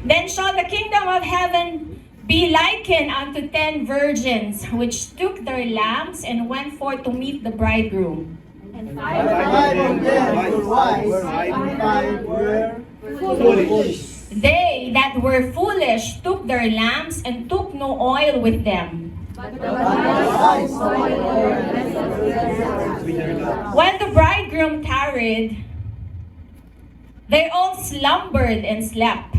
Then shall the kingdom of heaven be likened unto 10 virgins, which took their lamps and went forth to meet the bridegroom. And five of them were wise, and five were foolish. They that were foolish took their lamps and took no oil with them. But the wise oil While the bridegroom tarried, they all slumbered and slept.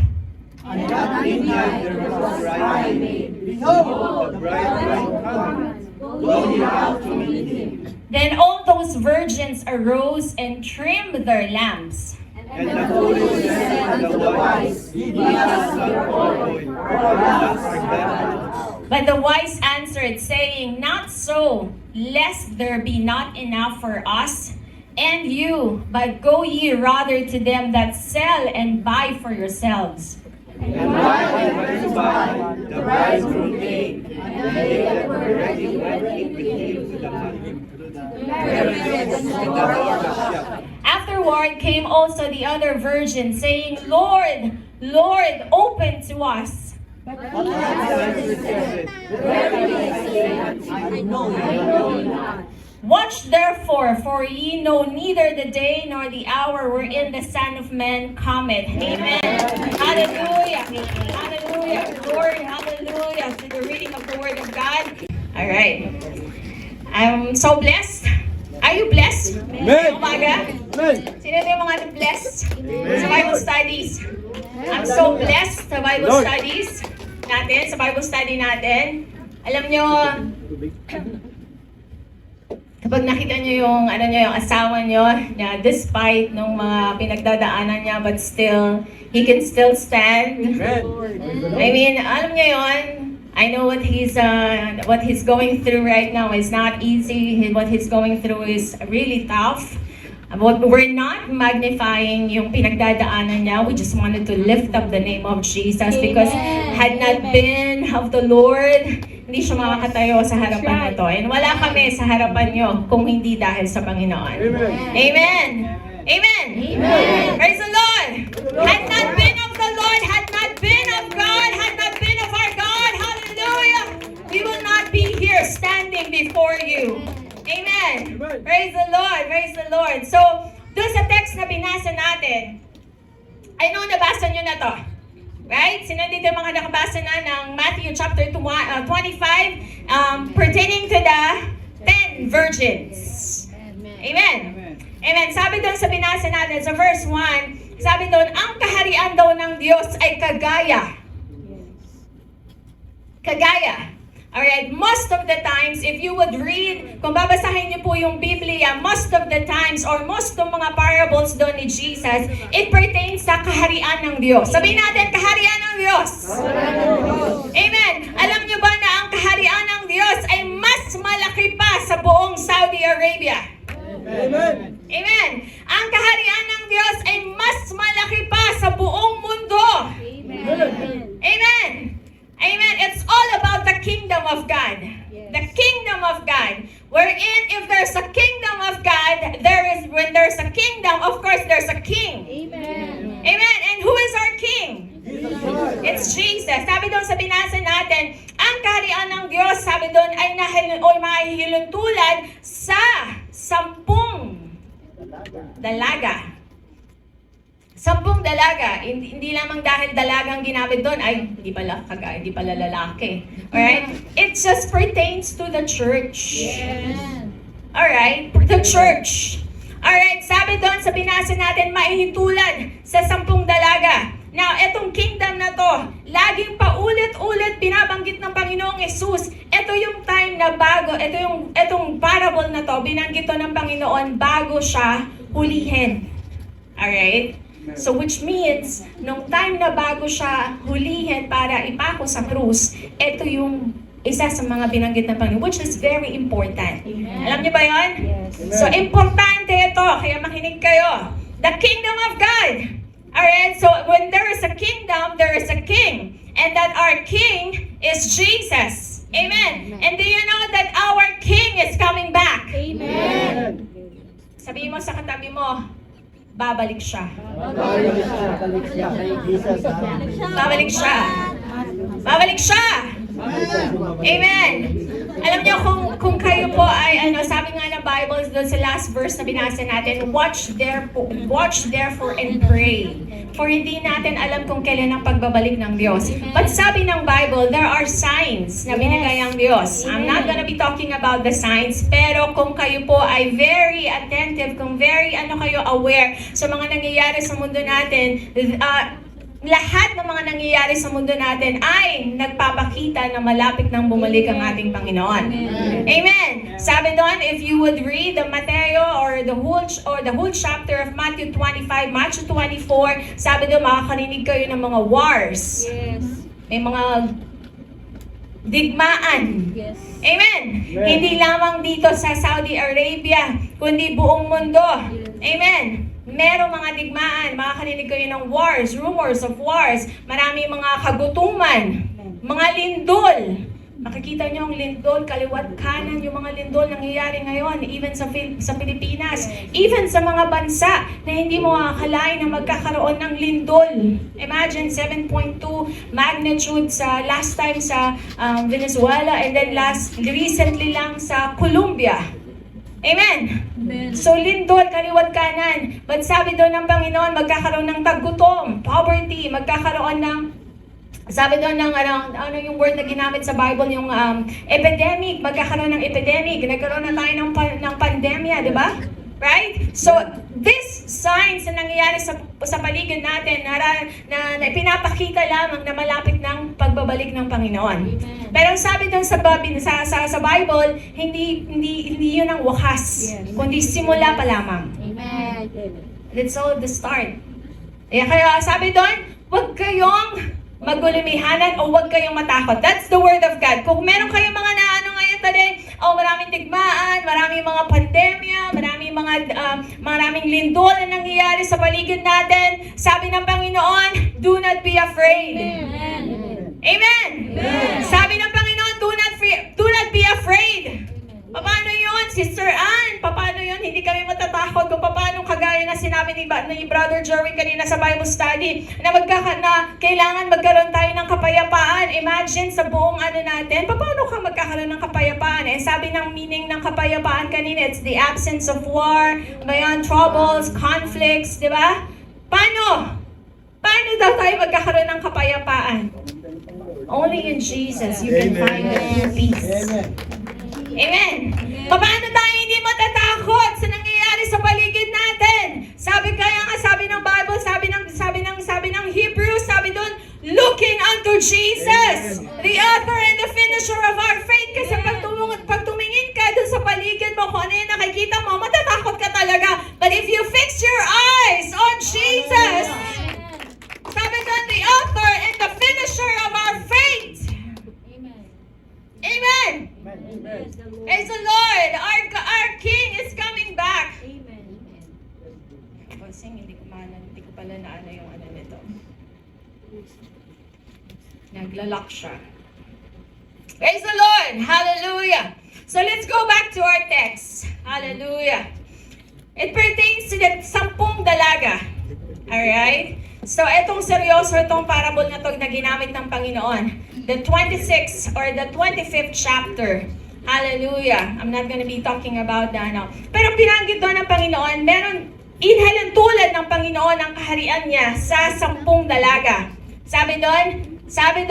and at midnight there was a cry made, Behold, the bridegroom cometh, go ye out to meet him. Then all those virgins arose and trimmed their lamps. And the foolish said unto the wise, Give us your oil, for our lamps are gone. But the wise answered, saying, Not so, lest there be not enough for us and you, but go ye rather to them that sell and buy for yourselves. And while they went to buy, the bridegroom came, and they that were ready went in with him to the marriage. Afterward came also the other virgins, saying, Lord, Lord, open to us. But he answered, Verily I say unto you, I know you not. Watch therefore, for ye know neither the day nor the hour wherein the Son of Man cometh. Amen. Hallelujah. Hallelujah. Glory, hallelujah to the reading of the Word of God. All right. I'm so blessed. Are you blessed? Amen. Umaga? Amen. Sino yung mga blessed sa Bible studies? I'm so blessed sa Bible Lord. studies natin, sa Bible study natin. Alam nyo, kapag nakita nyo yung, yung asawa nyo, na despite nung mga pinagdadaanan niya, but still, he can still stand. Amen. I mean, alam nyo yun, I know what he's going through right now is not easy. What he's going through is really tough. We're not magnifying yung pinagdadaanan niya. We just wanted to lift up the name of Jesus because had not been of the Lord, hindi siya makakatayo sa harapan na to. And wala kami sa harapan niyo kung hindi dahil sa Panginoon. Amen. Amen. Amen. Amen. Praise the Lord. Had not been of the Lord, had not been of God, had not been of our God, hallelujah, we will not be here standing before you. Amen. Amen. Praise the Lord. Praise the Lord. So, doon sa text na binasa natin, I know nabasa nyo na to. Right? Sino dito yung mga nakabasa na ng Matthew chapter 25 pertaining to the 10 virgins. Amen. Amen. Sabi doon sa binasa natin sa verse 1, sabi doon, ang kaharian daw ng Diyos ay kagaya. Kagaya. Alright, most of the times, if you would read, kung babasahin niyo po yung Biblia, most of the times, or most ng mga parables doon ni Jesus, it pertains sa kaharian ng Diyos. Sabihin natin, kaharian ng Diyos. Amen. Alam niyo ba na ang kaharian ng Diyos ay mas malaki pa sa buong Saudi Arabia? Amen. Amen. Ang kaharian ng Diyos ay mas malaki pa sa buong mundo. Amen. Amen. Amen. It's all about the kingdom of God. The kingdom of God. Wherein if there's a kingdom of God, when there's a kingdom, of course there's a king. Amen. Amen. And who is our king? Jesus Christ. It's Jesus. Sabi doon sa binasa natin, ang kaharian ng Diyos, sabi doon, ay mahihiluntulan sa 10 dalaga. 10 dalaga. Hindi lamang dahil dalagang ginamit doon, ay hindi pala lalaki. Alright? It just pertains to the church. Alright? The church. Alright, sabi doon sa binasa natin, maihintulad sa 10 dalaga. Now, etong kingdom na to, laging paulit-ulit binabanggit ng Panginoong Yesus. Ito yung time na bago, etong parable na to, binanggit to ng Panginoon bago siya hulihin. Alright? So which means, nung time na bago siya hulihin para ipako sa krus, ito yung isa sa mga binanggit ng Panginoon, which is very important. Amen. Alam niyo ba yun? Yes. So importante ito, kaya makinig kayo. The kingdom of God. Alright, so when there is a kingdom, there is a king. And that our king is Jesus. Amen. And do you know that our king is coming back? Amen. Sabihin mo sa katabi mo, babalik siya. Babalik siya kay Jesus. Babalik siya. Babalik siya. Amen. Alam niyo kung kayo po ay sabi nga ng Bible doon sa last verse na binasa natin, watch therefore and pray. For hindi natin alam kung kailan ang pagbabalik ng Diyos. But sabi ng Bible, there are signs na binigay ang Diyos. I'm not gonna be talking about the signs, pero kung kayo po ay very attentive, kung very kayo aware sa mga nangyayari sa mundo natin, lahat ng mga nangyayari sa mundo natin ay nagpapakita na malapit nang bumalik ang ating Panginoon. Amen. Sabi doon, if you would read the Mateo or the whole chapter of Matthew 25, Matthew 24, sabi doon makakarinig kayo ng mga wars. May mga digmaan. Amen. Hindi lamang dito sa Saudi Arabia, kundi buong mundo. Amen. Merong mga digmaan, makakarinig kayo ng wars, rumors of wars, maraming mga kagutuman, mga lindol. Makikita niyo ang lindol, kaliwat kanan yung mga lindol nangyayari ngayon, even sa Pilipinas, even sa mga bansa na hindi mo akalain na magkakaroon ng lindol. Imagine 7.2 magnitude sa last time sa Venezuela, and then recently lang sa Colombia. Amen. So lindol, kaliwat kanan. But sabi doon ng Panginoon, magkakaroon ng taggutom, poverty, magkakaroon ng, sabi doon ng ano yung word na ginamit sa Bible, yung epidemic, magkakaroon ng epidemic, nagkaroon na tayo ng pandemya, di ba? Right? So, these signs na nangyayari sa paligid natin na pinapakita lamang na malapit ng pagbabalik ng Panginoon. Amen. Pero sabi doon sa Bible, hindi yun ang wakas, kundi simula pa lamang. Amen. That's all the start. Kaya sabi doon, huwag kayong magulimihanan o huwag kayong matakot. That's the word of God. Kung meron kayong mga ngayon today, maraming digmaan, maraming mga pandemya, maraming lindol na nangyayari sa paligid natin, sabi ng Panginoon, do not be afraid. Amen. Amen. Sabi ng Panginoon, do not be afraid. Paano yun, Sister Ann? Paano yun? Hindi kami matatakot kung paano kagaya na sinabi ni Brother Jerwin kanina sa Bible study na kailangan magkaroon tayo ng kapayapaan. Imagine sa buong natin, paano ka magkakaroon ng kapayapaan? Sabi ng meaning ng kapayapaan kanina, it's the absence of war, troubles, conflicts, di ba? Paano daw tayo magkakaroon ng kapayapaan? Only in Jesus you can find the true peace. Amen. Paano tayo hindi matatakot sa nangyayari sa paligid natin? Sabi ng Bible, sabi ng Hebrews, sabi doon, looking unto Jesus, the author and the finisher of our faith. Kasi pag tumingin ka doon sa paligid mo, kung ano yung nakikita mo, matatakot ka talaga. But if you fix your eyes on Jesus, sabi doon, the author and the finisher of our faith. Amen. Praise the Lord. Our King is coming back. Amen. Hindi ko pala na yung nito. Naglalak siya. Praise the Lord. Hallelujah. So let's go back to our text. Hallelujah. It pertains to the 10 dalaga. Alright? So itong seryoso, itong parable na to na ginamit ng Panginoon. The 26th or the 25th chapter. Hallelujah. I'm not gonna be talking about that now. Pero pinanggit doon ng Panginoon, meron inhalantulad ng Panginoon ang kaharian niya sa 10 dalaga. Sabi doon, 10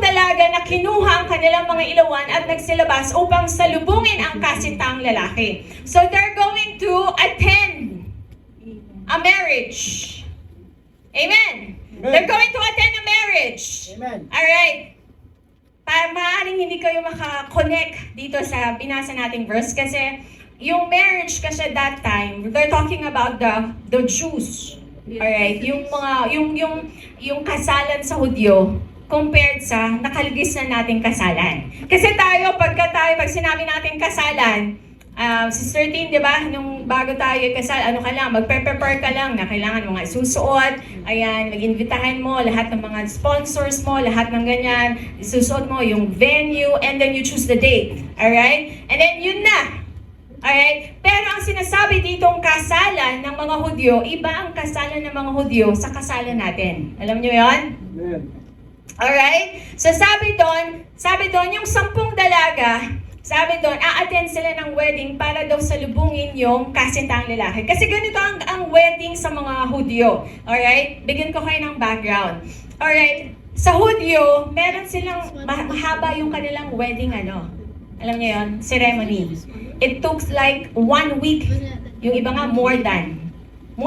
dalaga na kinuha ang kanilang mga ilawan at nagsilabas upang salubungin ang kasintaang lalaki. So they're going to attend a marriage. Amen. They're going to attend a marriage. Amen. Alright. Maaaring hindi kayo maka-connect dito sa binasa nating verse kasi yung marriage kasi that time, they're talking about the Jews. Alright, yung kasalan sa Hudyo compared sa nakaligis na nating kasalan. Kasi pag sinabi nating kasalan, Sister Tin, di ba, nung bago tayo kasal, magpe-prepare ka lang na kailangan mga susuot, ayan, mag-invitahan mo lahat ng mga sponsors mo, lahat ng ganyan, isusuot mo yung venue, and then you choose the date, alright? And then yun na. Alright? Pero ang sinasabi ditong kasalan ng mga Hudyo, iba ang kasalan ng mga Hudyo sa kasalan natin. Alam nyo yon? Amen. Alright? So sabi doon, yung 10 dalaga, sabi doon, a-attend sila ng wedding para daw salubungin yung kasintang lalaki. Kasi ganito ang wedding sa mga Hudyo. Alright? Bigyan ko kayo ng background. Alright? Sa Hudyo, meron silang mahaba yung kanilang wedding alam niyo yun? Ceremony. It took like 1 week. Yung iba nga more than 1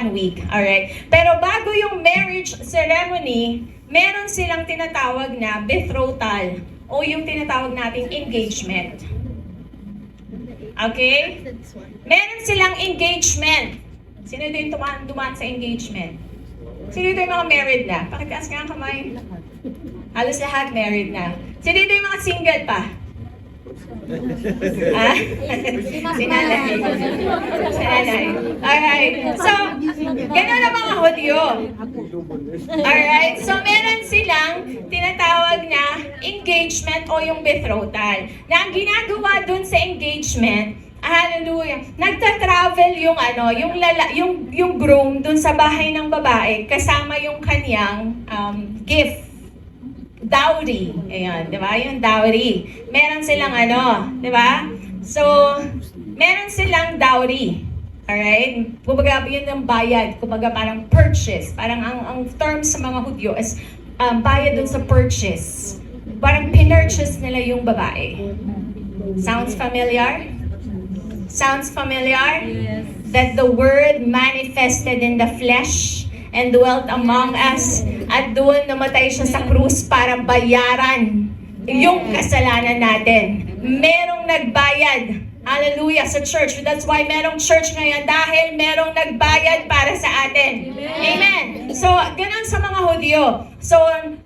week. Alright? Pero bago yung marriage ceremony, meron silang tinatawag na betrothal o yung tinatawag nating engagement. Okay? Meron silang engagement. Sino dito yung dumaan sa engagement? Sino dito yung mga married na? Pakitaas nga ang kamay. Halos lahat married na. Sino dito yung mga single pa? Ah? Sinanay. Sinanay. Alright. So, gano'n ang mga Hudyo. Alright. So, meron silang tinatawag na engagement o yung betrothal. Na ang ginagawa dun sa engagement, hallelujah, nagta-travel yung groom dun sa bahay ng babae kasama yung kanyang gift. Dowry. Ayan, di ba? Yung dowry. Meron silang di ba? So, meron silang dowry. Alright? Kumbaga, yun ang bayad. Kumbaga, parang purchase. Parang ang term sa mga Hudyo is bayad dun sa purchase. Parang pinurchase nila yung babae. Sounds familiar? Sounds familiar? Yes. That the Word manifested in the flesh and dwelt among us, at doon namatay siya sa krus para bayaran yung kasalanan natin. Merong nagbayad, hallelujah, sa church. That's why merong church ngayon, dahil merong nagbayad para sa atin. Amen. So, ganun sa mga Hudyo. So,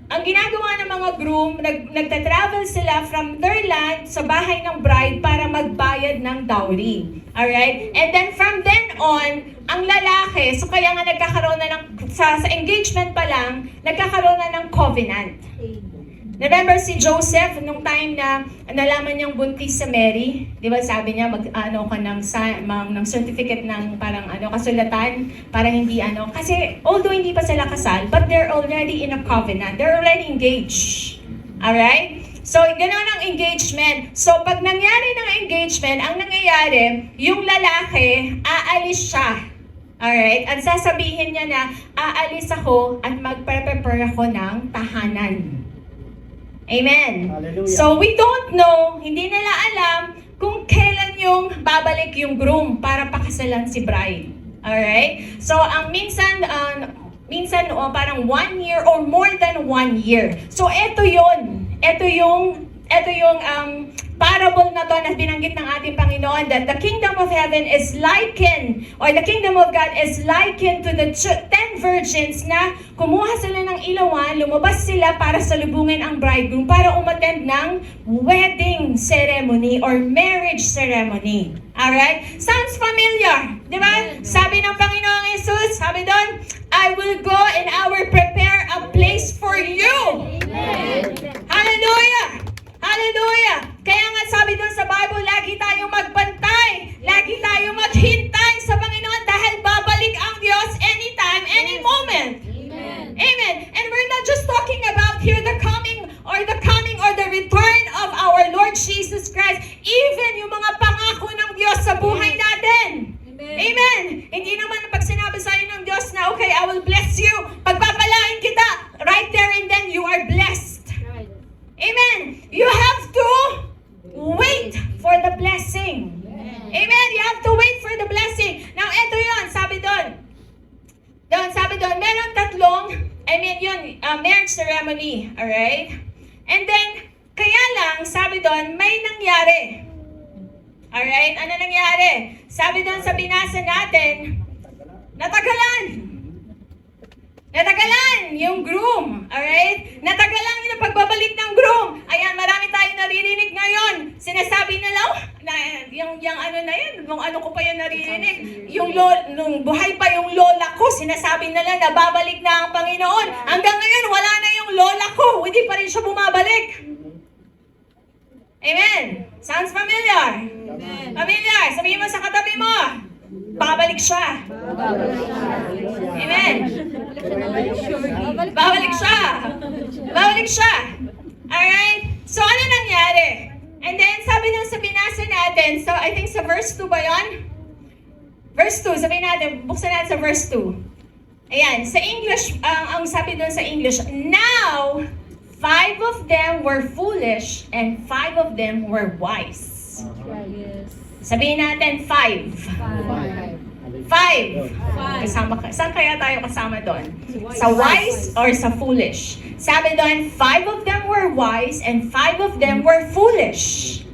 ang ginagawa ng mga groom, nagta-travel sila from their land sa bahay ng bride para magbayad ng dowry. Alright? And then from then on, ang lalaki, so kaya nga nagkakaroon na sa engagement pa lang, nagkakaroon na ng covenant. Remember si Joseph, nung time na nalaman niyang buntis sa Mary, di ba sabi niya, ng certificate ng parang kasulatan, para hindi kasi although hindi pa sila kasal, but they're already in a covenant, they're already engaged. Alright? So, gano'n ang engagement. So, pag nangyari ng engagement, ang nangyayari, yung lalaki, aalis siya. Alright? At sasabihin niya na, aalis ako at magpe-prepare ako ng tahanan. Amen. Hallelujah. So, we don't know, hindi nila alam kung kailan yung babalik yung groom para pakasalan si bride. Alright? So, ang minsan parang 1 year or more than 1 year. So, ito yung parable na to na binanggit ng ating Panginoon, that the kingdom of heaven is likened, or the kingdom of God is likened to the 10 virgins na kumuha sila ng ilawan, lumabas sila para salubungin ang bridegroom para umattend ng wedding ceremony or marriage ceremony. Alright? Sounds familiar, di ba? Sabi ng Panginoong Jesus, sabi doon, I will go and I will prepare a place for you. Amen. Hallelujah! Hallelujah! Kaya nga sabi doon sa Bible, lagi tayong magbantay, lagi tayong maghintay sa Panginoon dahil babalik ang Diyos anytime, any moment. Amen. Amen. And we're not just talking about here the coming or the return of our Lord Jesus Christ. Even yung mga pangako ng Diyos sa buhay natin. Amen. Hindi naman pag sinabi sa inyo ng Diyos na, okay, I will bless you, pagpapalain kita, right there and then you are blessed. Amen. You have to wait for the blessing. Amen. You have to wait for the blessing. Now, ito yun. Sabi doon, meron marriage ceremony. Alright? And then, kaya lang, sabi doon, may nangyari. Alright? Ano nangyari? Sabi doon sa binasa natin, natagalan yung groom. Alright? Natagalan yung pagbabalik ng groom. Ayan, marami tayong naririnig ngayon. Sinasabi nila, nung ano ko pa yung naririnig, nung buhay pa yung lola ko, sinasabi nila na babalik na ang Panginoon. Hanggang ngayon, wala na yung lola ko. Hindi pa rin siya bumabalik. Amen. Sounds familiar? Familiar. Sabihin mo sa katabi mo, babalik siya. Amen. Babalik siya. Babalik siya. Alright? So, ano nangyari? And then, sabi nung sa binasa natin, so I think sa verse 2 ba yun? Verse 2, sabihin natin, buksan natin sa verse 2. Ayan, sa English, ang sabi doon sa English, now, 5 of them were foolish and 5 of them were wise. Sabihin natin, 5. 5. Kasama ka. Saan kaya tayo kasama doon? Sa wise or sa foolish? Sabi doon, 5 of them were wise and 5 of them were foolish.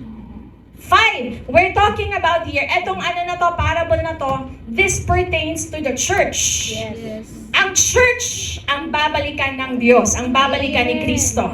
5. We're talking about here, etong ano na to, parable na to, this pertains to the church. Ang church ang babalikan ng Diyos, ang babalikan ni Kristo.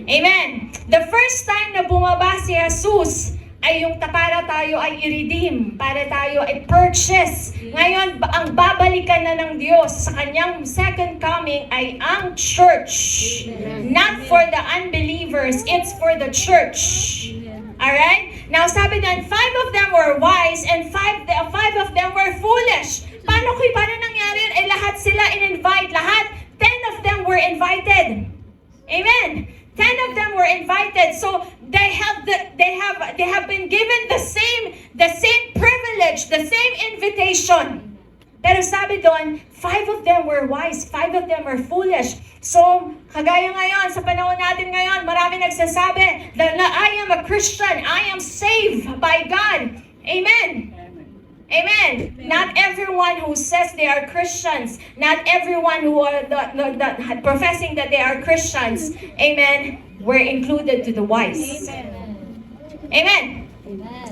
Amen. The first time na bumaba si Jesus, ay yung para tayo ay i-redeem, para tayo ay purchase. Ngayon, ang babalikan na ng Diyos sa kanyang second coming ay ang church. Not for the unbelievers, it's for the church. Alright? Now, sabi doon, 5 of them were wise and 5 of them were foolish. Paano nangyari yun? Eh, lahat sila in-invite. Lahat, 10 of them were invited. Amen. 10 of them were invited. So, they have been given the same privilege, the same invitation. Pero sabi doon, 5 of them were wise, 5 of them were foolish. So, kagaya ngayon, sa panahon natin ngayon, marami nagsasabi that I am a Christian, I am saved by God. Amen. Amen. Not everyone who says they are Christians, not everyone who are professing that they are Christians, amen, were included to the wise. Amen.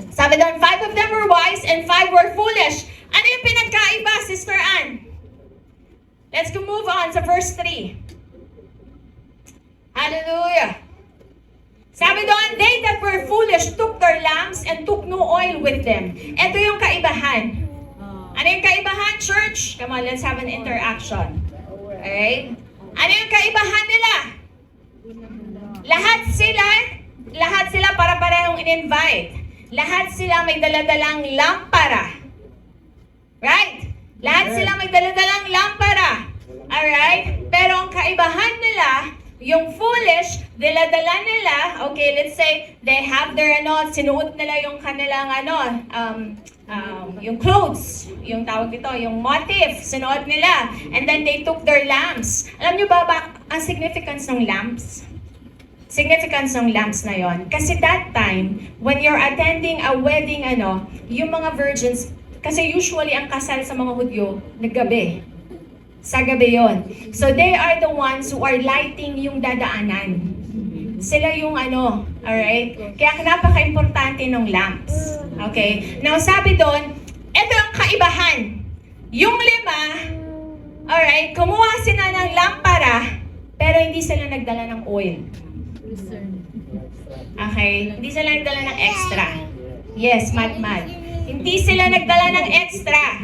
Sabi doon, 5 of them were wise and 5 were foolish. Ano yung pinagkaiba, Sister Ann? Let's go move on sa verse 3. Hallelujah. Sabi doon, they that were foolish took their lamps and took no oil with them. Ito yung kaibahan. Ano yung kaibahan, church? Come on, let's have an interaction. Alright? Ano yung kaibahan nila? Lahat sila para-parehong in-invite. Lahat sila may daladalang lampara. Right? Lahat sila may daladalang lampara. Alright? Pero ang kaibahan nila, yung foolish, dala-dala nila, okay, let's say, they have their, sinuot nila yung kanilang, yung clothes, yung tawag dito, yung motif, sinuot nila. And then they took their lamps. Alam nyo ba ang significance ng lamps? Significance ng lamps na yon. Kasi that time, when you're attending a wedding, yung mga virgins, kasi usually ang kasal sa mga Hudyo, naggabi. Sa gabi yon. So they are the ones who are lighting yung dadaanan. Sila yung alright? Kaya napaka-importante ng lamps. Okay? Now sabi doon, ito ang kaibahan. Yung 5, alright, kumuha sila ng lampara, pero hindi sila nagdala ng oil. Okay? Hindi sila nagdala ng extra. Yes, mad. Hindi sila nagdala ng extra.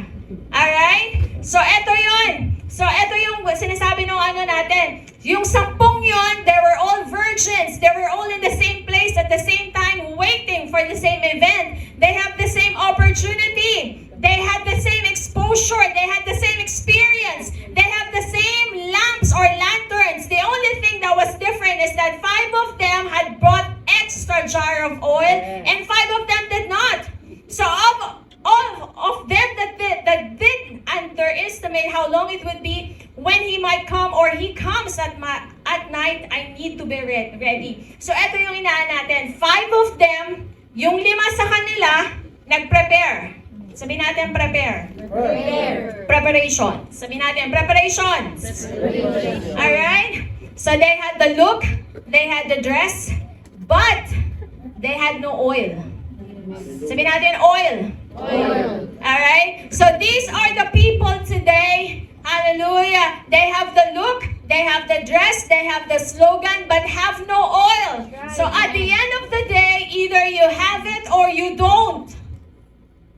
Alright? So ito yun. So, ito yung sinasabi ng natin. Yung 10 yun, they were all virgins. They were all in the same place at the same time waiting for the same event. They have the same opportunity. They had the same exposure. They had the same experience. They have the same lamps or lanterns. The only thing that was different is that 5 of them had brought extra jar of oil and 5 of them did not. So, all of them that did underestimate how long it would be when he might come or he comes at night, I need to be ready. So, ito yung inaan natin. 5 of them, yung 5 sa kanila, nag-prepare. Sabihin natin, prepare. Preparation. Sabihin natin, preparations. Alright? So, they had the look, they had the dress, but they had no oil. Sabihin natin, oil. Alright? So these are the people today. Hallelujah. They have the look, they have the dress, they have the slogan, but have no oil. So at the end of the day, either you have it or you don't.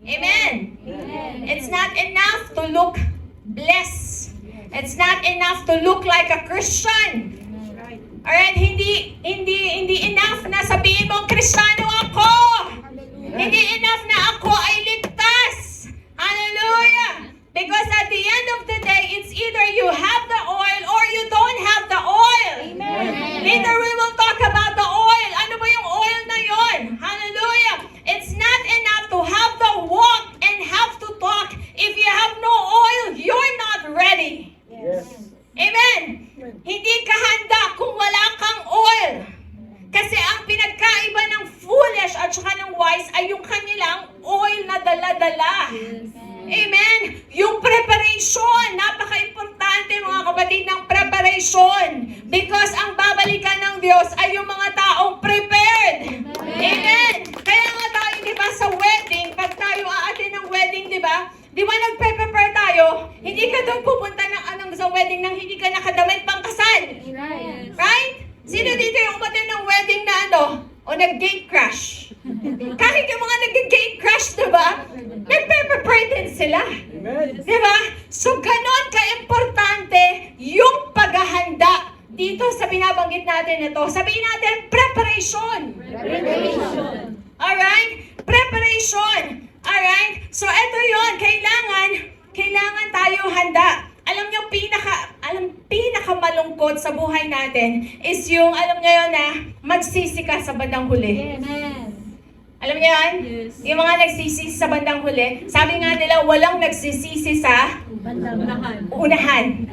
Amen. It's not enough to look blessed. It's not enough to look like a Christian. Alright, hindi enough na sabihin mo, Kristiyano ako. Hindi enough na ako ay ligtas. Hallelujah. Because at the end of the day, it's either you have the oil or you don't have the oil. Later we will talk about the oil. Ano ba yung oil na yon? Hallelujah. It's not enough to have the walk and have to talk. If you have no oil, you're not ready. Yes. Amen. Hindi ka handa kung wala kang oil. Kasi ang pinagkaiba ng foolish at saka ng wise ay yung kanilang oil na dala-dala. Amen. Yung preparation, napaka-importante mga kapatid ng preparation. Because ang babalikan ng Diyos ay yung mga taong prepared. Amen. Kaya nga tayo, di ba, sa wedding, pag tayo aatin ng wedding, di ba, nag-prepare tayo, hindi ka doon pupunta sa wedding nang hindi ka nakadamit pang kasal. Right? Sino dito yung umatin ng wedding na o nag-gate crash? Kahit yung mga nag-gate crash, diba? Nag-prepare din sila. Diba? So, ganon ka-importante yung paghahanda dito sa binabanggit natin ito. Sabihin natin, preparation. Alright? Preparation. Alright? So, ito yon, kailangan tayo handa. Alam niyo, pinakamalungkot sa buhay natin is yung, alam niyo yun na, magsisi ka sa bandang huli. Alam niyo yan? Yes. Yung mga nagsisisi sa bandang huli, sabi nga nila, walang nagsisisi sa unahan.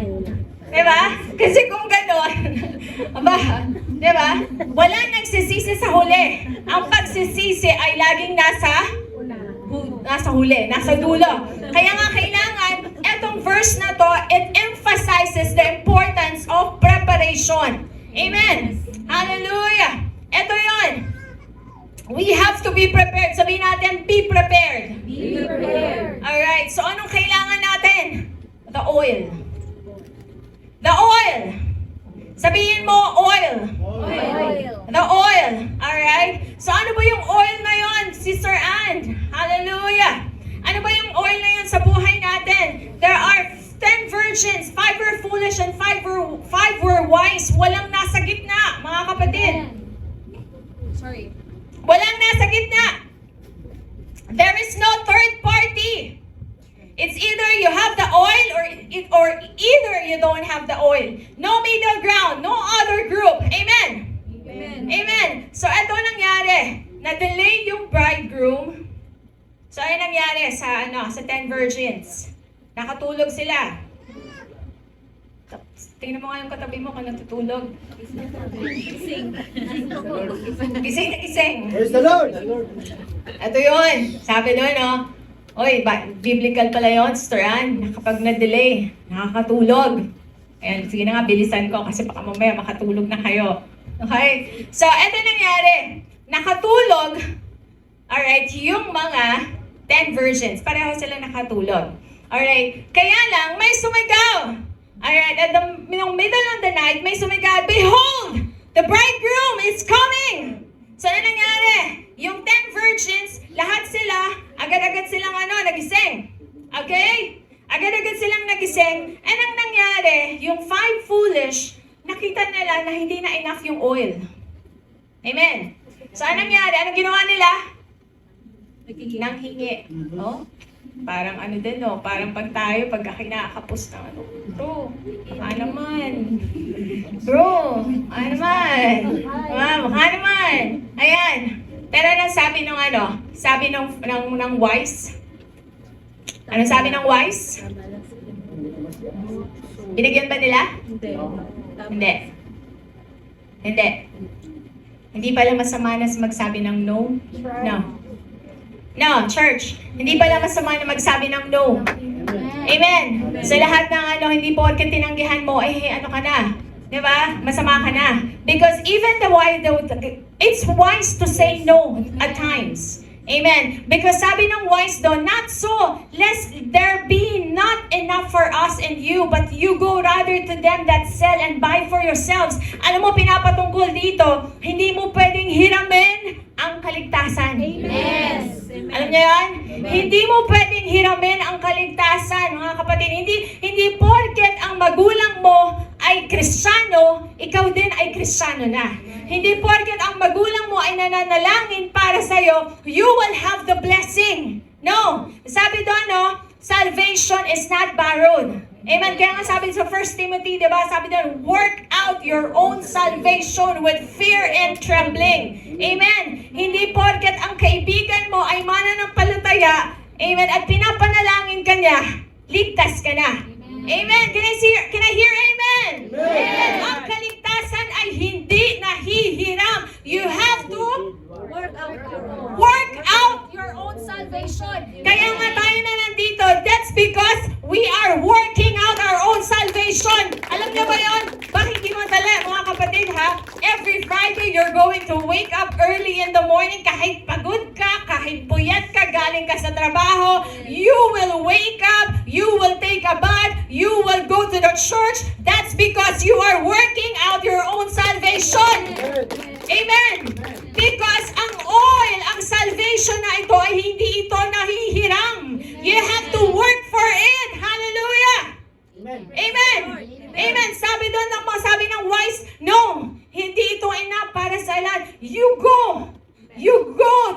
Diba? Kasi kung gano'n, diba? Walang nagsisisi sa huli. Ang pagsisisi ay laging nasa huli, nasa dulo. Kaya nga kailangan, etong verse na to, it emphasizes the importance of preparation. Amen. Hallelujah. Ito yon. We have to be prepared. Sabihin natin, be prepared. Be prepared. Alright, so anong kailangan natin? The oil. The oil. Sabihin mo, oil. The oil. Alright? So ano ba yung oil na yon, Sister Ann? Hallelujah. Ano ba yung oil na yon sa buhay natin? There are 10 virgins, 5 were foolish and 5 were wise. Walang nasa gitna, mga kapatid. Sorry. Walang nasa gitna. There is no third party. It's either you have the oil or either you don't have the oil. No middle ground, no other group. Amen. Amen. So ito nangyari. Na-delay yung bridegroom. So ano nangyari sa 10 virgins? Nakatulog sila. Tingnan mo nga yung katabi mo kung natutulog. Gising na gising. Praise the Lord. Ito yun. Sabi doon, Oy, biblical pala yun, Sister Ann. Kapag na-delay, nakakatulog. Ayan, sige na nga, bilisan ko kasi baka mamaya makatulog na kayo. Okay? So, ito nangyari. Nakatulog, alright, yung mga 10 virgins. Pareho sila nakatulog. Alright? Kaya lang, may sumigaw. Alright, at the middle of the night, may sumigaw, behold, the bridegroom is coming! So, ano nangyari? Yung 10 virgins, lahat sila, agad-agad silang nagising. Okay? Agad-agad silang nagising. And ang nangyari, yung 5 foolish, nakita nila na hindi na enough yung oil. Amen? So, anong nangyari? Anong ginawa nila? Nanghingi. Oh? Parang din, parang pag kinakapos ng Bro, mukha naman. Bro, mukha naman. Ayan. Pero anong sabi ng Sabi ng wise? Anong sabi ng wise? Binigyan ba nila? Hindi. Hindi pala masama na magsabi ng no? No, church. Hindi pala masama na magsabi ng no. Amen. Sa lahat ng hindi porket tinanggihan mo, ka na. Diba? Masama ka na. Because even it's wise to say no at times. Amen. Because sabi ng wise doon, not so, lest there be not enough for us and you, but you go rather to them that sell and buy for yourselves. Alam mo, pinapatungkol dito, hindi mo pwedeng hiramin ang kaligtasan. Amen. Alam niyo yan? Hindi mo pwedeng hiramin ang kaligtasan, mga kapatid. Hindi porket ang magulang mo ay Kristiyano, ikaw din ay Kristiyano na. Hindi porket ang magulang mo ay nananalangin para sa'yo, you will have the blessing. No. Sabi doon, no, salvation is not borrowed. Amen. Kaya nga sabi sa 1 Timothy, di ba? Sabi doon, work out your own salvation with fear and trembling. Amen. Hindi porket ang kaibigan mo ay mananampalataya, amen, at pinapanalangin ka niya, ligtas ka na. Amen. Can I hear amen? Amen. Ang kaligtasan ay hindi nahihiram. You have to work out your own salvation. Kaya nga tayo na nandito, that's because we are working out our own salvation. Alam niyo ba yun? Bakit hindi madali, mga kapatid, ha? Every Friday, you're going to wake up early in the morning, kahit pagod ka, kahit puyat ka, galing ka sa trabaho, you will wake up, you will take a bath, you will go to the church. That's because you are working out your own salvation. Amen. Because ang oil, ang salvation na ito ay hindi ito nahihiram. You have to work for it. Hallelujah. Amen. Amen. Sabi doon sabi ng wise, no, hindi ito enough para sa lahat. You go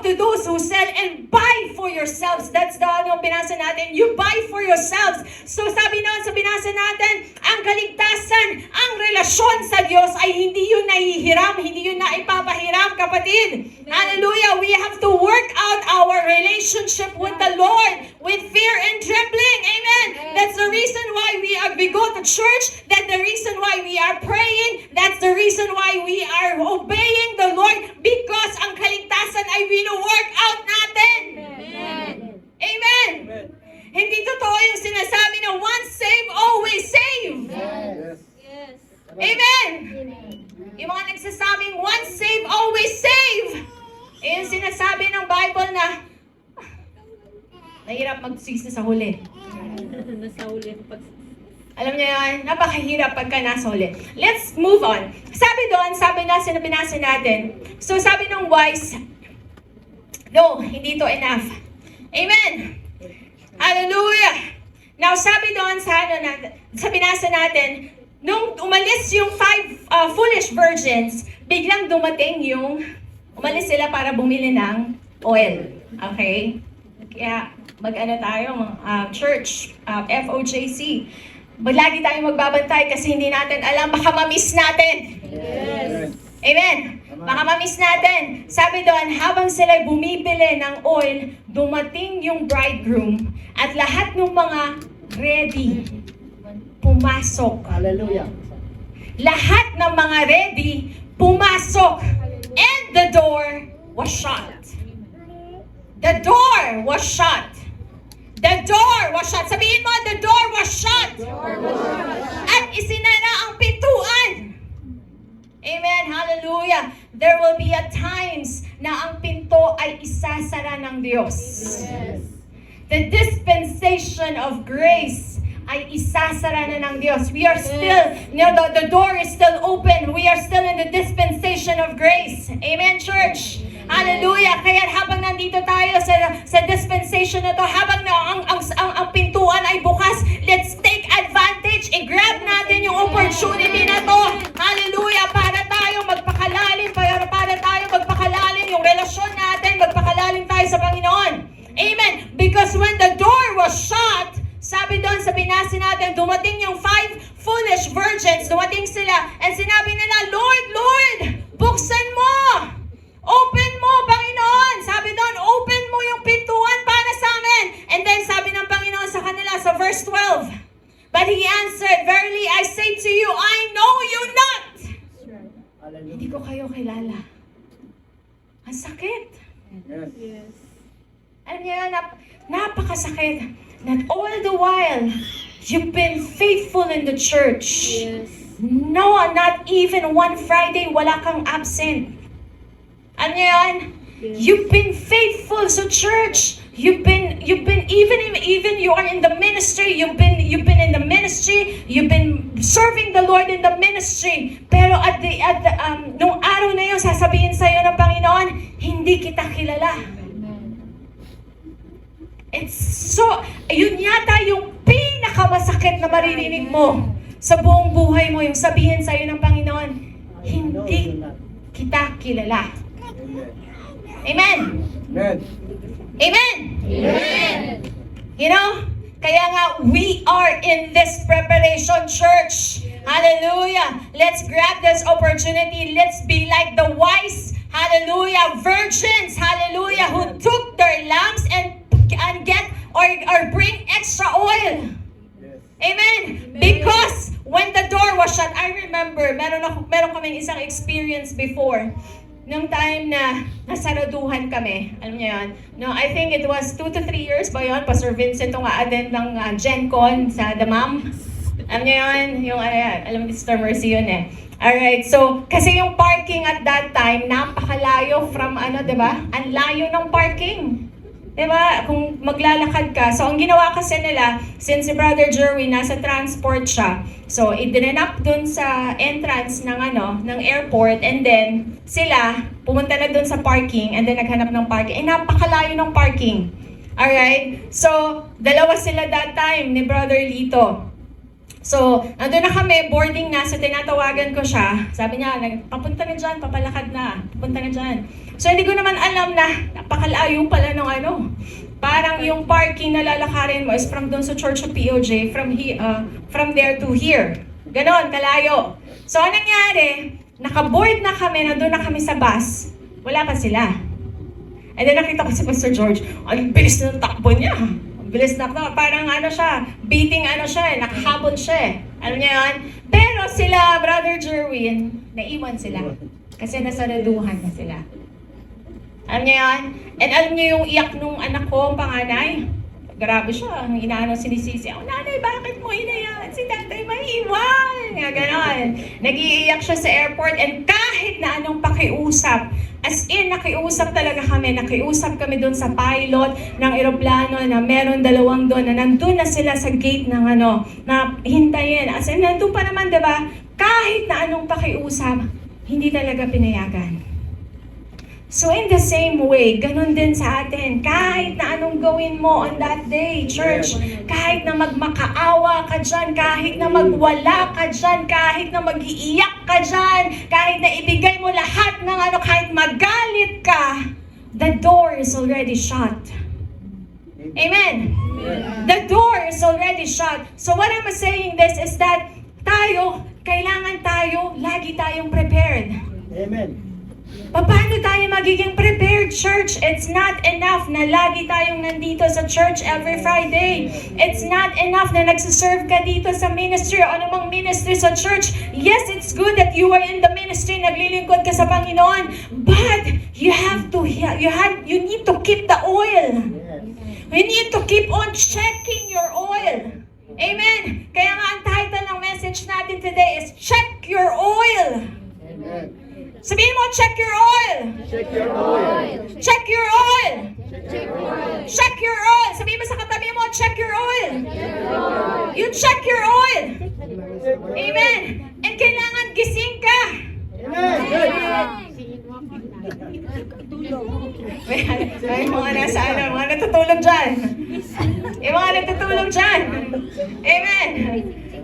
to those who sell and buy for yourselves. That's the binasa natin. You buy for yourselves. So sabi noon sa binasa natin, ang kaligtasan, ang relasyon sa Diyos ay hindi yun nahihiram, hindi yun naipapahiram, kapatid. Hallelujah. We have to work out our relationship with the Lord with fear and trembling. Amen. That's the reason why we go to church. That's the reason why we are praying. That's the reason why we are obeying the Lord, because ang kaligtasan ay wino-work out natin. Amen. Hindi totoo yung sinasabi na once saved, always saved. Amen. Yung mga nagsasabing once saved, always saved. Yung sinasabi ng Bible na nahirap magsisi sa huli. Alam niyo yan, napakahirap pagka nasa huli. Let's move on. Sabi doon, sabi na binasa natin. So sabi ng wise, no, hindi to enough. Amen. Hallelujah. Now sabi doon sa binasa natin, nung umalis yung 5 foolish virgins, biglang dumating umalis sila para bumili ng oil. Okay? Kaya mag-ano tayo, church, FOJC. Lagi tayong magbabantay kasi hindi natin alam, baka ma-miss natin. Yes. Amen. Baka ma-miss natin. Sabi doon, habang sila bumibili ng oil, dumating yung bridegroom at lahat ng mga ready pumasok. Hallelujah. Lahat ng mga ready pumasok. And the door was shut. The door was shut. The door was shut. Sabihin mo, the door was shut. At isinara ang pintuan. Amen. Hallelujah. There will be a times na ang pinto ay isasara ng Diyos. The dispensation of grace ay isasara na ng Diyos. We are still, the door is still open. We are still in the dispensation of grace. Amen, church? Hallelujah. Kaya habang nandito tayo sa dispensation na to, habang ang pintuan ay bukas, let's take advantage. I-grab natin yung opportunity na to. Hallelujah. Para tayo magpakalalim, para tayo magpakalalim yung relasyon natin, magpakalalim tayo sa Panginoon. Amen. Because when the door was shut, sabi doon sa binasa natin, dumating yung 5 foolish virgins, dumating sila, and sinabi nila, Lord, Lord, buksan mo! Open mo, Panginoon! Sabi doon, open mo yung pintuan para sa amin. And then sabi ng Panginoon sa kanila sa verse 12, but he answered, verily I say to you, I know you not. Hindi ko kayo kilala. Ang sakit. Yes. Alam niyo yan, napakasakit. That all the while, you've been faithful in the church. No, not even one Friday, wala kang absent. Ano yan? You've been faithful sa church. You've been even you are in the ministry. You've been in the ministry. You've been serving the Lord in the ministry. Pero nung araw na yun, sasabihin sa iyo ng Panginoon, hindi kita kilala. It's so, yun yata yung pinakamasakit na maririnig mo sa buong buhay mo, yung sabihin sa iyo ng Panginoon, hindi kita kilala. Amen. Amen? Amen. Amen? Amen. You know, kaya nga, we are in this preparation church. Hallelujah. Let's grab this opportunity. Let's be like the wise, hallelujah, virgins, hallelujah, who took their lamps and get or bring extra oil. Amen. Because when the door was shut, I remember, meron kaming isang experience before. Nung time na nasaraduhan kami, alam niyo yun, no, I think it was 2 to 3 years ba yun? Pastor Vincent ang attend ng Gen Con sa Damam. Alam niyo yun? Yung ano yan, alam ni Sister Mercy yun eh. Alright, so, kasi yung parking at that time, napakalayo from ano, di ba? Ang layo ng parking. Diba? Kung maglalakad ka. So, ang ginawa kasi nila, since si Brother Jerwin, nasa transport siya. So, idinanap dun sa entrance ng ng airport, and then, sila, pumunta na dun sa parking, and then naghanap ng parking. Eh, napakalayo ng parking. Alright? So, dalawa sila that time ni Brother Lito. So, nandun na kami, boarding na, so tinatawagan ko siya. Sabi niya, papunta na dyan, papalakad na, papunta na dyan. So, hindi ko naman alam na napakalayo pala ng parang yung parking na lalakarin mo is from doon sa Church of POJ, from there to here. Ganon, kalayo. So, anong nangyari? Nakaboard na kami, nandun na kami sa bus, wala pa sila. And then nakita ko si Pastor George, ang bilis ng takbo niya. Bilis na to. Parang siya, beating siya, nakahabol siya. Alam niya yun? Pero sila, Brother Jerwin, naiwan sila. Kasi nasaraduhan na sila. Alam niya yun? And alam niyo yung iyak nung anak ko, ang panganay? Grabe siya, ang sinisisi. Oh, nanay, bakit mo inayaan? Si tatay maiwan. Nga ganon. Nag-iiyak siya sa airport, and kahit na anong pakiusap, as in, nakiusap talaga kami. Nakiusap kami doon sa pilot ng eroplano na meron dalawang doon na nandun na sila sa gate ng na hintayin. As in, nandun pa naman, diba? Kahit na anong pakiusap, hindi talaga pinayagan. So in the same way, ganun din sa atin. Kahit na anong gawin mo on that day, church, kahit na magmakaawa ka dyan, kahit na magwala ka dyan, kahit na mag-iiyak ka dyan, kahit na ibigay mo lahat ng kahit magalit ka, the door is already shut. Amen? The door is already shut. So what I'm saying this is that kailangan tayo, lagi tayong prepared. Amen. Paano tayo magiging prepared, church? It's not enough na lagi tayong nandito sa church every Friday. It's not enough na nagsiserve ka dito sa ministry o anumang ministry sa church. Yes, it's good that you are in the ministry, naglilingkod ka sa Panginoon. But you need to keep the oil. You need to keep on checking your oil. Amen. Kaya nga ang title ng message natin today is Check Your Oil. Amen. Sabihin mo, check your oil. Check your oil. Check your oil. Check your oil. Check your oil. Sabihin mo sa katabi mo, check your oil. You check your oil. Amen. And kailangan gising ka. May mga nasa mga natutulog dyan. Yung mga natutulog dyan. Amen.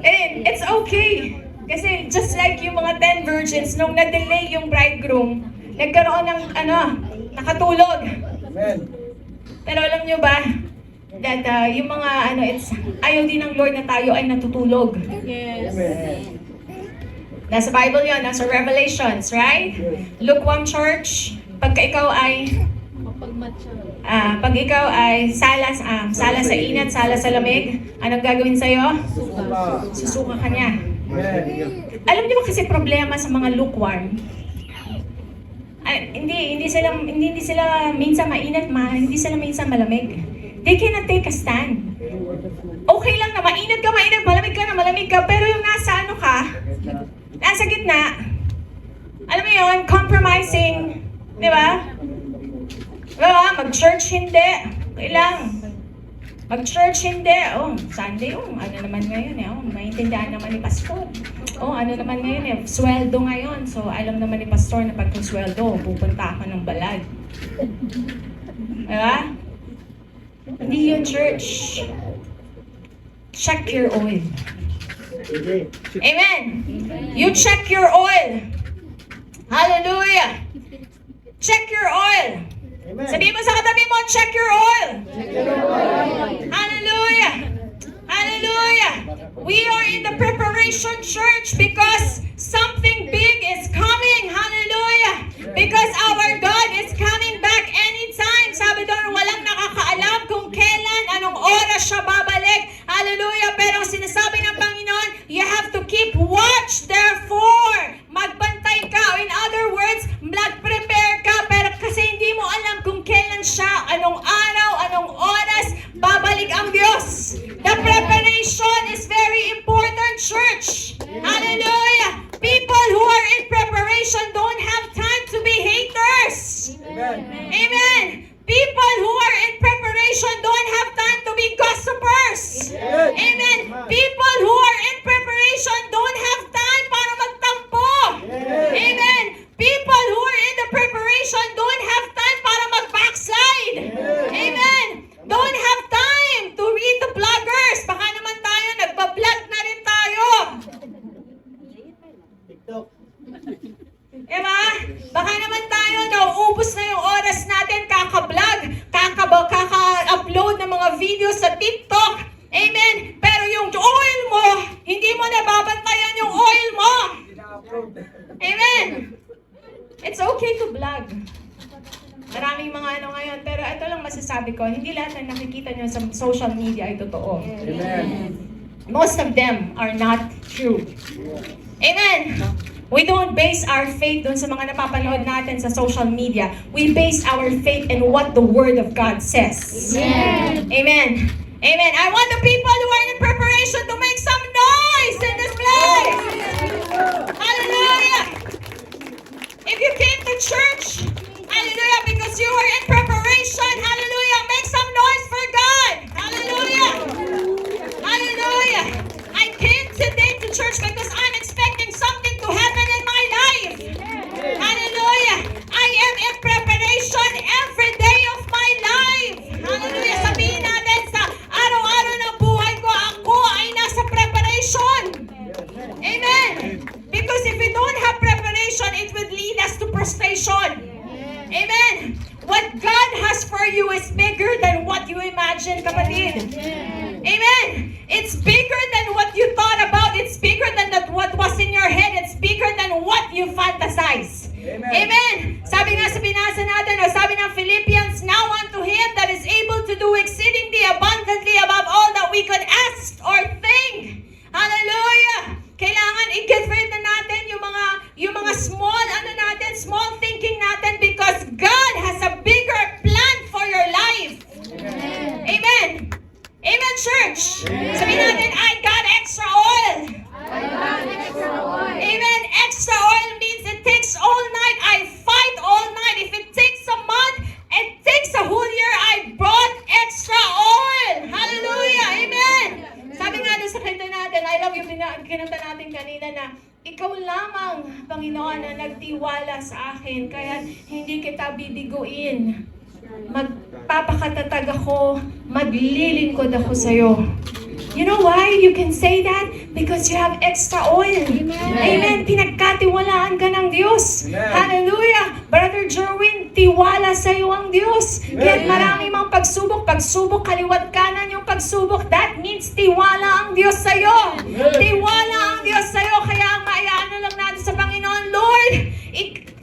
And it's okay. Kasi just like yung mga 10 virgins, nung na-delay yung bridegroom, nagkaroon ng nakatulog. Amen. Pero alam nyo ba, that yung mga ayaw din ng Lord na tayo ay natutulog. Yes. Amen. Nasa Bible yun, nasa Revelations, right? Lukewarm church, pagka ikaw ay pag ikaw ay sala sa inat, sala sa lamig, anong gagawin sa'yo? Susuka ka niya. Amen. Alam niyo ba kasi problema sa mga lukewarm? Hindi sila minsan mainat, hindi sila minsan malamig. They cannot take a stand. Okay lang na mainat ka, malamig ka, pero yung nasa gitna, alam mo yun, compromising, di ba? Diba? Mag-church hindi, okay lang. Mag-church hindi, Sunday, ano naman ngayon maintindihan naman ni Pastor. Ano naman ngayon sweldo ngayon. So, alam naman ni Pastor na pag sweldo, pupunta ako ng balag. Diba? Hindi yun, church. Check your oil. Amen. You check your oil. Hallelujah. Check your oil. Amen. Sabihin mo sa katabi mo, check your oil. Hallelujah. Hallelujah. We are in the preparation church because something big is coming. Hallelujah. Because our God is coming back anytime. Sabi doon, walang nakakaalam kung kailan, anong oras siya babalik. Hallelujah. Pero ang sinasabi ng Panginoon, you have to keep watch. Therefore, magbantay ka. In other words, mag-prepare ka. Pero kasi hindi mo alam kung kailan siya, anong araw, anong oras, babalik ang Diyos. The preparation is very important, church. Hallelujah. People who are in preparation don't have time to be haters. Amen. Amen. People who are in preparation don't have time to be gossipers. Amen. People who are in preparation don't have time para magtampo. Amen. People who are in the preparation don't have time para mag-backslide. Amen. Don't have time to read the bloggers. Baka naman tayo, nagpa-vlog na rin tayo. TikTok. Diba? Baka naman tayo, nauubos na yung oras natin kaka-vlog, kaka-upload ng mga videos sa TikTok. Amen. Pero yung oil mo, hindi mo nababantayan yung oil mo. Amen. It's okay to vlog. Maraming mga ano ngayon, pero ito lang masasabi ko, hindi lahat ng nakikita nyo sa social media ay totoo. Amen. Most of them are not true. Amen. We don't base our faith dun sa mga napapanood natin sa social media. We base our faith in what the Word of God says. Amen. Amen. Amen. I want the people who are in preparation to make some noise in this place. Hallelujah. If you came to church, hallelujah, because you were in preparation, hallelujah, make some noise for God. Hallelujah. Hallelujah. I came today to church because I'm expecting something to happen in my life. Hallelujah. I am in preparation every day of my life. Hallelujah. Sabihin natin sa araw-araw ng buhay ko, ako ay nasa preparation. Amen. Because if we don't have preparation, it would lead us to frustration. Amen. What God has for you is bigger than what you imagine, kapatid. Amen. It's bigger than what you thought about. It's bigger than what was in your head. It's bigger than what you fantasize. Amen. Amen. Sabi nga sa binasa natin, o sabi ng Philippians, now unto Him that is able to do exceedingly abundantly above all that we could ask or think. Hallelujah. Kailangan i-get rid na natin yung mga small small thinking natin because God has a bigger plan for your life. Amen. Amen, church. Sabihin natin, I got extra oil. Amen. Extra oil means it takes all night. I fight all night. If it takes a month, it takes a whole year. I brought extra oil. Hallelujah. Amen. Sabi nga doon sa kanta natin, I love yung kinanta natin kanina na, ikaw lamang, Panginoon, na nagtiwala sa akin, kaya hindi kita bibiguin. Magpapakatatag ako, maglilingkod ako sa'yo. You know why you can say that? Because you have extra oil. Amen. Pinagkatiwalaan ka ng Diyos. Amen. Hallelujah. Brother Jerwin, tiwala sa'yo ang Diyos. Kahit marami mang pagsubok, kaliwat kanan yung pagsubok, that means tiwala ang Diyos sa'yo. Tiwala ang Diyos sa'yo. Kaya ang maiano lang natin sa Panginoon, Lord,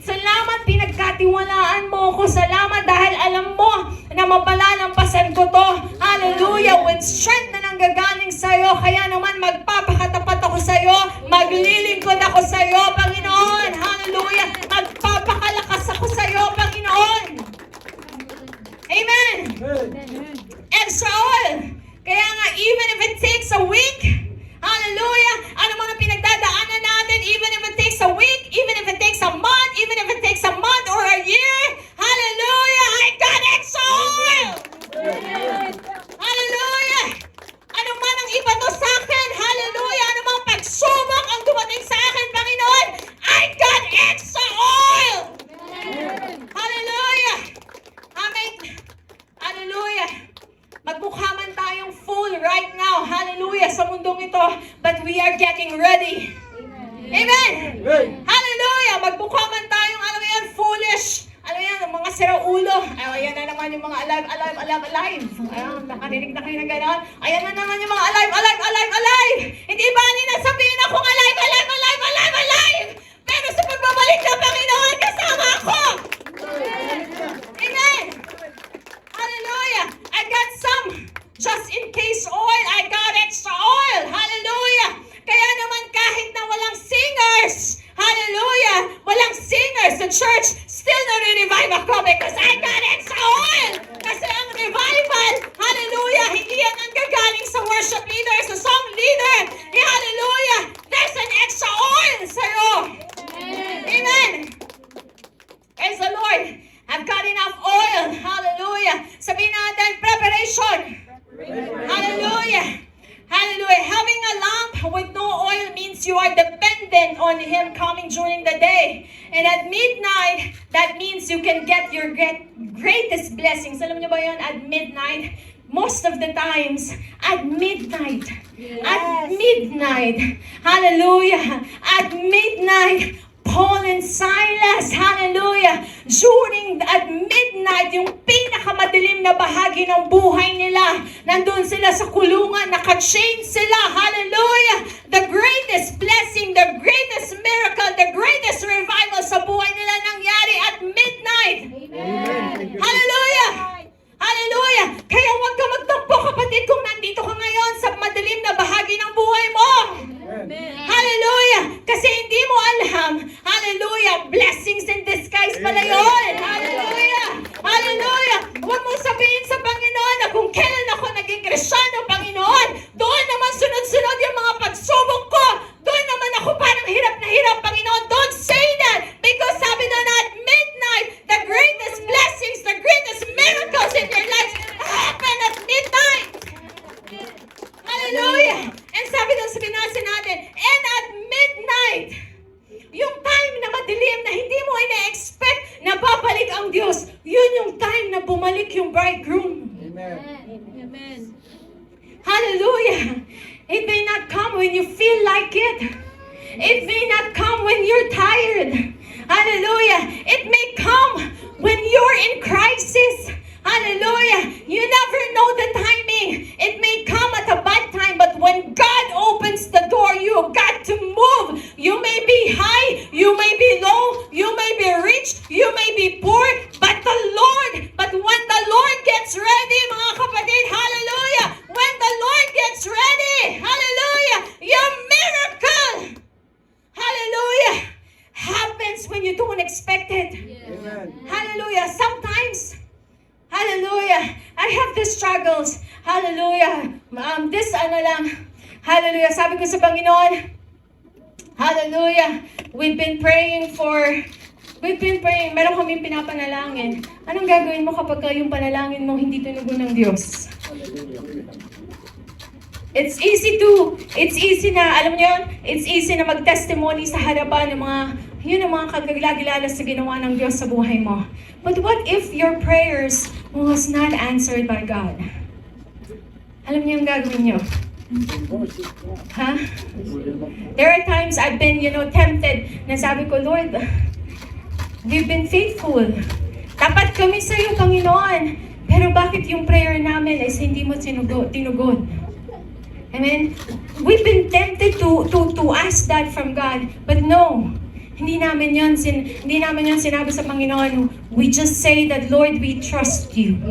salamat pinagkatiwalaan mo ko. Salamat dahil alam mo na mapalalampasan ko to. Hallelujah. With strength na nanggagaling sa'yo. Kaya naman magpapakatapat ako sa'yo. Maglilingkod ako sa'yo, Panginoon. Hallelujah. Magpapakalakas ako sa'yo, Panginoon. Amen. Extra oil. Kaya nga, even if it takes a week, hallelujah, ano man ang pinagdadaanan natin, even if it takes a week, even if it takes a month, even if it takes a month or a year, hallelujah, I got extra oil! Hallelujah! Ano man ang iba to sa akin, hallelujah, ano mang pagsubok ang dumating sa akin, Panginoon, I got extra oil! Hallelujah! Amen! Hallelujah! Magmukha man tayong full right now, hallelujah, sa mundong ito, but we are getting Amen! Amen. Hallelujah! Magmukha man tayong, alam mo yan, foolish. Alam mo yan, mga siraulo. Ayan na naman yung mga alive. Ayan, nakarinig na kayo ng gano'n. Ayan na naman yung mga alive. Hindi ba nila sabihin akong alive. Pero sa pagbabalik ng Panginoon, kasama ako. Amen! Hallelujah! I got some just in case oil. I got extra oil. Hallelujah! Kaya naman kahit na walang singers, hallelujah, walang singers, the church still nare-revive ako because I got extra oil. Kasi ang revival, hallelujah, hindi yan ang gagaling sa worship leader, sa song leader. Hallelujah! There's an extra oil sa'yo. Amen! Praise the Lord! I've got enough oil. Hallelujah! Sabihin natin, preparation. Hallelujah! Hallelujah! Having a lamp with no oil means you are dependent on Him coming during the day. And at midnight, that means you can get your greatest blessings. Alam niyo ba yun? At midnight, most of the times, at midnight. At midnight. Hallelujah! At midnight, Paul and Silas, hallelujah, at midnight, yung pinakamadilim na bahagi ng buhay nila, nandun sila sa kulungan, naka-chain sila, hallelujah, the greatest blessing, the greatest miracle, the greatest revival sa buhay nila nangyari at midnight. Hallelujah! Hallelujah! Kaya huwag ka magtampo, kapatid, kung nandito ka ngayon sa madilim na bahagi ng buhay mo. Hallelujah! Kasi hindi mo alam, hallelujah, blessings in disguise pala yun. Hallelujah! Hallelujah! Huwag mong sabihin sa Panginoon na kung kailan ako naging Kristyano, Panginoon, doon naman sunod-sunod yung mga pagsubok ko. Doon naman ako parang hirap na hirap, Panginoon. Don't say that! Because sabi na at midnight, the greatest blessings, the greatest miracles in your life happen at midnight. Hallelujah! And sabi doon sa binasa natin, and at midnight, yung time na madilim na hindi mo ina-expect na babalik ang Diyos, yun yung time na bumalik yung bridegroom. Amen. Hallelujah! It may not come when you feel like it. It may not come when you're tired. Hallelujah! It may come when you're in crisis. Hallelujah! You never know the timing. It may come at a bad time, but when God opens the door, you got to move. You may be high, you may be low, you may be rich, you may be poor, but when the Lord gets ready, mga kapatid, hallelujah! When the Lord gets ready, hallelujah! Your miracle, hallelujah, happens when you don't expect it. Amen. Hallelujah! Sometimes, hallelujah, I have these struggles. Hallelujah. Hallelujah. Sabi ko sa Panginoon, hallelujah. We've been praying, meron kaming pinapanalangin. Anong gagawin mo kapag yung panalangin mo hindi tinugon ng Diyos? It's easy na, alam niyo yun, it's easy na mag-testimony sa harapan ng mga kagagilala sa ginawa ng Diyos sa buhay mo. But what if your prayers was not answered by God? Alam niyo yung gagawin niyo? Ha? There are times I've been, tempted na sabi ko, Lord, we've been faithful. Tapat kami sa iyo, Panginoon. Pero bakit yung prayer namin is hindi mo tinugod? Amen? We've been tempted to ask that from God, but no. Hindi namin yun sinabi sa Panginoon. We just say that, Lord, we trust you.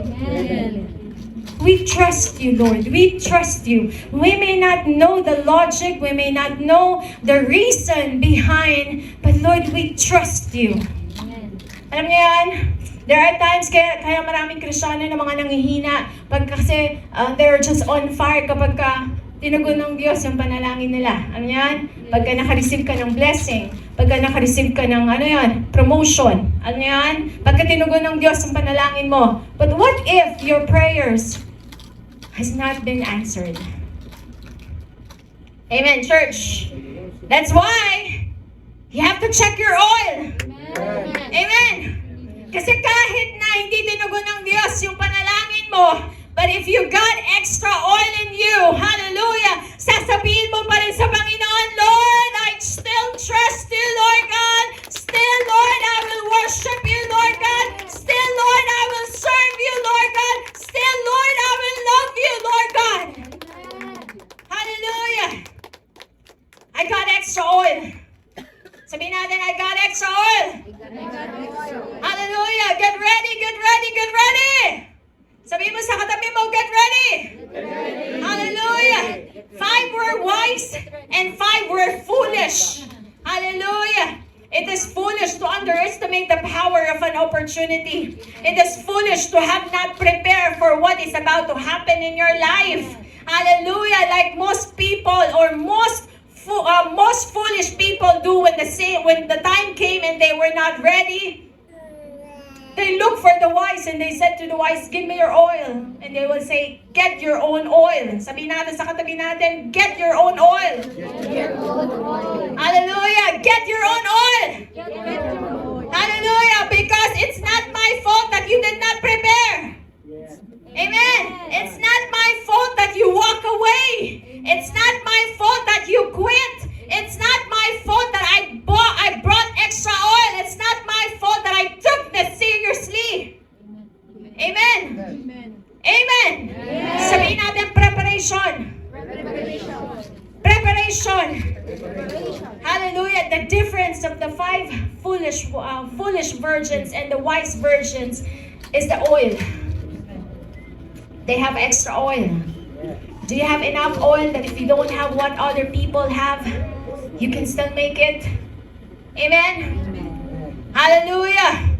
We trust you, Lord. We trust you. We may not know the logic, we may not know the reason behind, but Lord, we trust you. Alam niyo yan? There are times kaya maraming Kristiyano na mga nanghihina kasi they're just on fire kapag tinugon ng Diyos yung panalangin nila. Ano yan? Pagka naka-receive ka ng blessing, pagka naka-receive ka ng promotion. Ano yan? Pagka tinugon ng Diyos yung panalangin mo. But what if your prayers has not been answered? Amen, church. That's why you have to check your oil. Amen. Kasi kahit na hindi tinugon ng Diyos yung panalangin mo, but if you got extra oil in you, hallelujah, sasabihin mo pa rin sa Panginoon, Lord, I still trust Sabihin natin, I got extra oil. Hallelujah. Get ready, get ready, get ready. Sabihin mo sa katabi mo, get ready. Hallelujah. 5 were wise and 5 were foolish. Hallelujah. It is foolish to underestimate the power of an opportunity. It is foolish to have not prepared for what is about to happen in your life. Hallelujah. Like most people or most foolish people do when the time came and they were not ready. They look for the wise and they said to the wise, give me your oil. And they will say, get your own oil. Sabihin natin sa katabi natin, get your own oil. Hallelujah. Get your own oil. Hallelujah. Because it's not my fault that you did not prepare. Amen. It's not my fault that you walk away. It's not my fault that you quit. It's not my fault that I brought extra oil. It's not my fault that I took this seriously. Amen. Amen. Sabihin natin preparation. Preparation. Hallelujah. The difference of the 5 foolish virgins and the wise virgins is the oil. They have extra oil. Do you have enough oil that if you don't have what other people have, you can still make it? Amen? Hallelujah!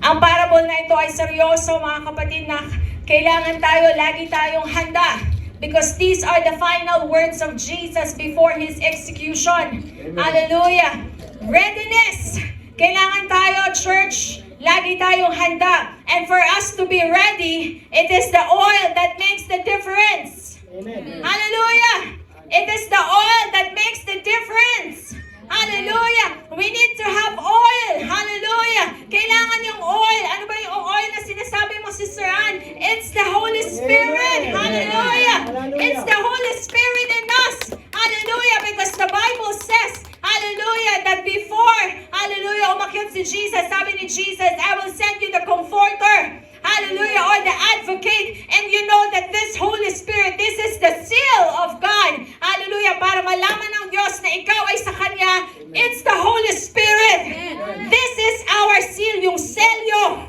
Ang parable na ito ay seryoso, mga kapatid, na kailangan lagi tayong handa. Because these are the final words of Jesus before His execution. Hallelujah! Readiness! Kailangan tayo, church, lagi tayong handa. And for us to be ready, it is the oil that makes the difference. Amen. Hallelujah! It is the oil that makes the difference. Hallelujah! We need to have oil. Hallelujah! Kailangan yung oil. Ano ba yung oil na sinasabi mo, Sister Ann? It's the Holy Spirit. Hallelujah! It's the Holy Spirit in us. Hallelujah! Because the Bible says, hallelujah, that before, hallelujah, umakyat si Jesus, sabi ni Jesus, I will send you the Comforter. Hallelujah, or the Advocate. And you know that this Holy Spirit, this is the seal of God. Hallelujah, para malaman ng Diyos na ikaw ay sa Kanya. It's the Holy Spirit. This is our seal, yung selyo.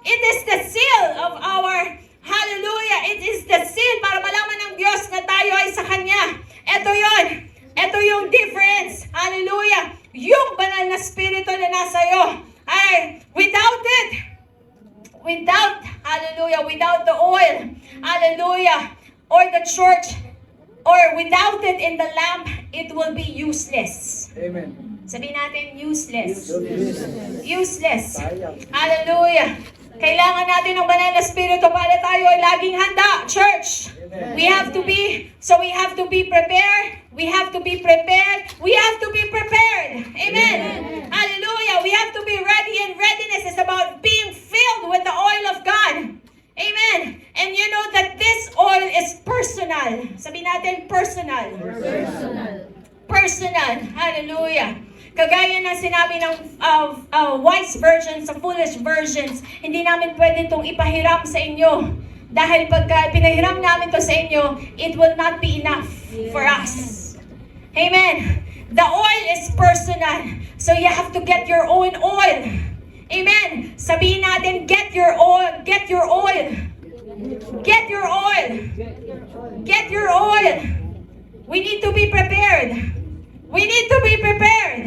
It is the seal of our, hallelujah, it is the seal para malaman ng Diyos na tayo ay sa Kanya. Ito yon. Ito yung difference. Hallelujah. Yung banal na spirito na nasa iyo ay hallelujah, without the oil, hallelujah, or the church, or without it in the lamp, it will be useless. Amen. Sabihin natin, useless. Useless. Hallelujah. Kailangan natin ng banal na spirito para tayo ay laging handa, church. Amen. We have to be prepared. We have to be prepared. We have to be prepared. Amen. Hallelujah. We have to be ready, and readiness is about being filled with the oil of God. Amen. And you know that this oil is personal. Sabihin natin, personal. Personal. Hallelujah. Kagaya ng sinabi ng wise virgins sa foolish virgins, hindi namin pwede itong ipahiram sa inyo. Dahil pagka pinahiram namin to sa inyo, it will not be enough for us. Amen. The oil is personal. So you have to get your own oil. Amen. Sabihin natin, get your oil. Get your oil. Get your oil. Get your oil. We need to be prepared. We need to be prepared.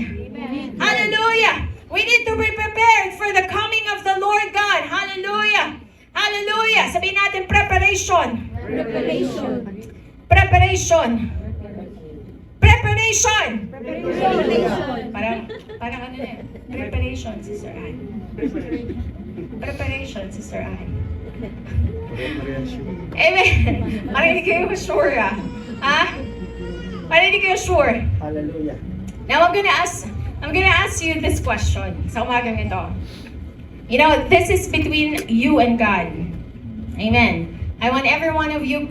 Hallelujah. We need to be prepared for the coming of the Lord God. Hallelujah. Hallelujah. Sabihin natin, preparation. Preparation. Preparation. Parang ano na yun? Preparation, Sister Ann. Preparation, Sister Ann. Amen. Parang hindi kayo sure, ah. Ha? Parang hindi kayo sure. Hallelujah. Now, I'm gonna ask you this question sa umagang ito. You know, this is between you and God. Amen. I want every one of you,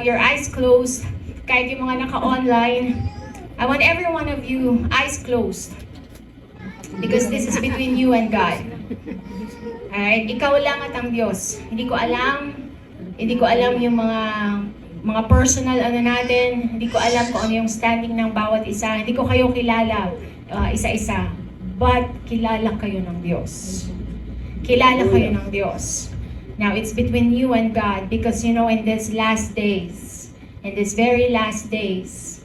your eyes closed. Kahit yung mga naka-online, I want every one of you, eyes closed. Because this is between you and God. Alright? Ikaw lang at ang Diyos. Hindi ko alam yung mga mga personal natin, hindi ko alam kung ano yung standing ng bawat isa. Hindi ko kayo kilala isa-isa. But kilala kayo ng Diyos. Kilala kayo ng Diyos. Now, it's between you and God because in these last days, in these very last days,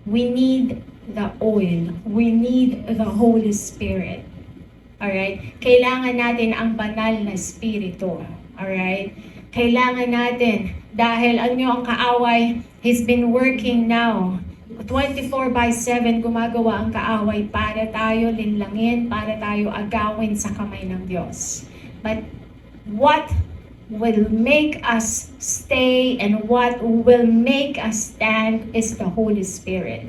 we need the oil. We need the Holy Spirit. Alright? Kailangan natin ang banal na Espiritu. Alright? Kailangan natin dahil ang kaaway, he's been working now 24/7 gumagawa ang kaaway para tayo linlangin, para tayo agawin sa kamay ng Diyos. But what will make us stay and what will make us stand is the Holy Spirit.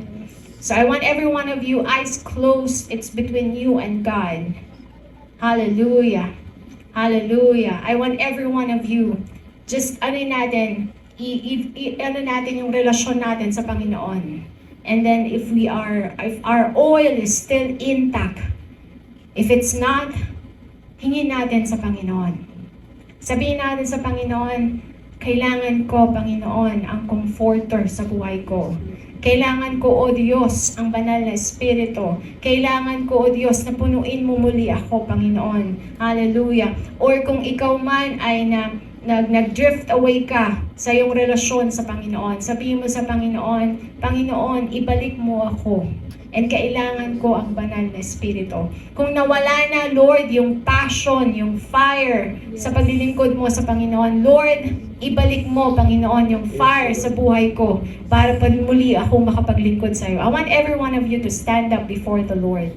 So I want every one of you, eyes closed, it's between you and God. Hallelujah. Hallelujah. I want every one of you, just natin yung relasyon natin sa Panginoon. And then if our oil is still intact, if it's not, hingin natin sa Panginoon. Sabihin natin sa Panginoon, kailangan ko, Panginoon, ang comforter sa buhay ko. Kailangan ko, O Diyos, ang banal na Espiritu. Kailangan ko, O Diyos, na punuin mo muli ako, Panginoon. Hallelujah. Or kung ikaw man ay nag-drift away ka sa iyong relasyon sa Panginoon, sabihin mo sa Panginoon, Panginoon, ibalik mo ako. And kailangan ko ang banal na Espiritu. Kung nawala na, Lord, yung passion, yung fire sa paglilingkod mo sa Panginoon, Lord, ibalik mo, Panginoon, yung fire sa buhay ko para muli ako makapaglingkod sa iyo. I want every one of you to stand up before the Lord.